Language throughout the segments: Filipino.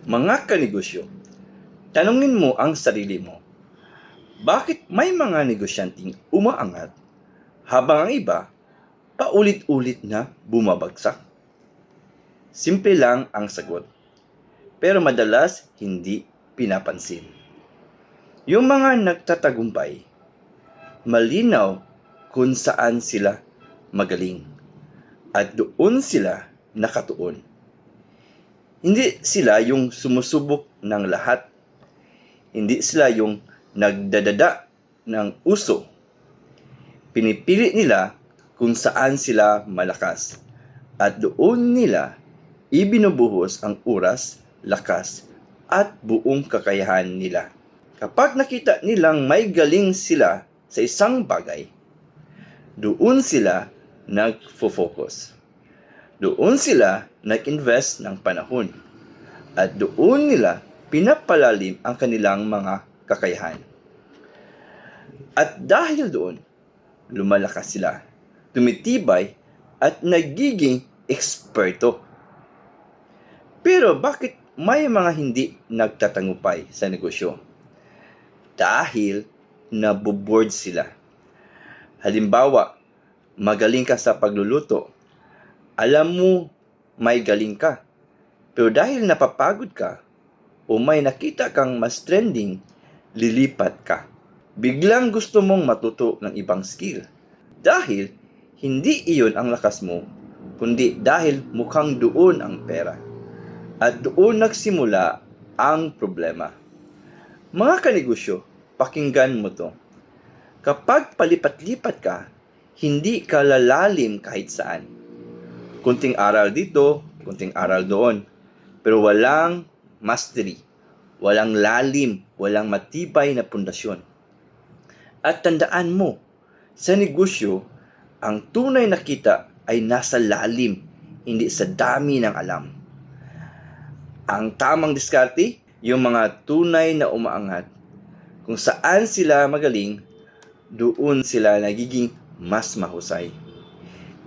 Mga kanegosyo, tanungin mo ang sarili mo, bakit may mga negosyanteng umaangat habang ang iba paulit-ulit na bumabagsak? Simple lang ang sagot, pero madalas hindi pinapansin. Yung mga nagtatagumpay, malinaw kung saan sila magaling at doon sila nakatuon. Hindi sila yung sumusubok ng lahat. Hindi sila yung nagdadada ng uso. Pinipili nila kung saan sila malakas at doon nila ibinubuhos ang oras, lakas at buong kakayahan nila. Kapag nakita nilang may galing sila sa isang bagay, doon sila nagfo-focus. Doon sila nag-invest ng panahon at doon nila pinapalalim ang kanilang mga kakayahan. At dahil doon, lumalakas sila, tumitibay at nagiging eksperto. Pero bakit may mga hindi nagtatagumpay sa negosyo? Dahil naboboard sila. Halimbawa, magaling ka sa pagluluto. Alam mo may galing ka. Pero dahil napapagod ka o may nakita kang mas trending, lilipat ka. Biglang gusto mong matuto ng ibang skill. Dahil hindi iyon ang lakas mo, kundi dahil mukhang doon ang pera. At doon nagsimula ang problema. Mga kanegosyo, pakinggan mo to. Kapag palipat-lipat ka, hindi ka lalalim kahit saan. Kunting aral dito, kunting aral doon. Pero walang mastery, walang lalim, walang matibay na pundasyon. At tandaan mo, sa negosyo, ang tunay na kita ay nasa lalim, hindi sa dami ng alam. Ang tamang diskarte, yung mga tunay na umaangat, kung saan sila magaling, doon sila nagiging mas mahusay.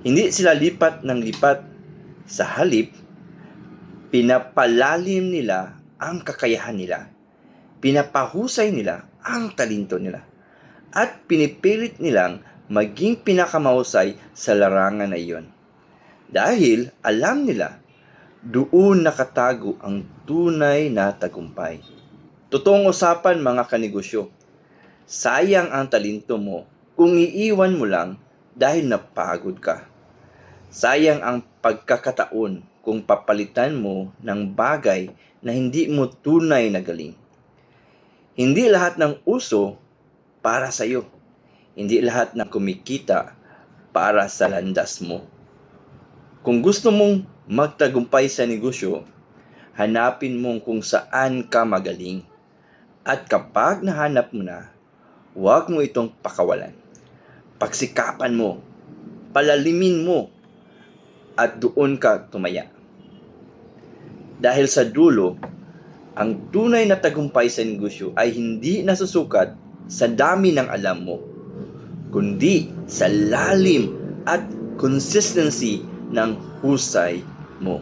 Hindi sila lipat ng lipat. Sa halip, pinapalalim nila ang kakayahan nila. Pinapahusay nila ang talento nila. At pinipilit nilang maging pinakamahusay sa larangan na iyon. Dahil alam nila, doon nakatago ang tunay na tagumpay. Totoong usapan mga kanegosyo. Sayang ang talento mo kung iiwan mo lang dahil napagod ka. Sayang ang pagkakataon kung papalitan mo ng bagay na hindi mo tunay na galing. Hindi lahat ng uso para sa iyo. Hindi lahat ng kumikita para sa landas mo. Kung gusto mong magtagumpay sa negosyo, hanapin mo kung saan ka magaling. At kapag nahanap mo na, huwag mo itong pakawalan. Pagsikapan mo, palalimin mo, at doon ka tumaya. Dahil sa dulo, ang tunay na tagumpay sa negosyo ay hindi nasusukat sa dami ng alam mo, kundi sa lalim at consistency ng husay mo.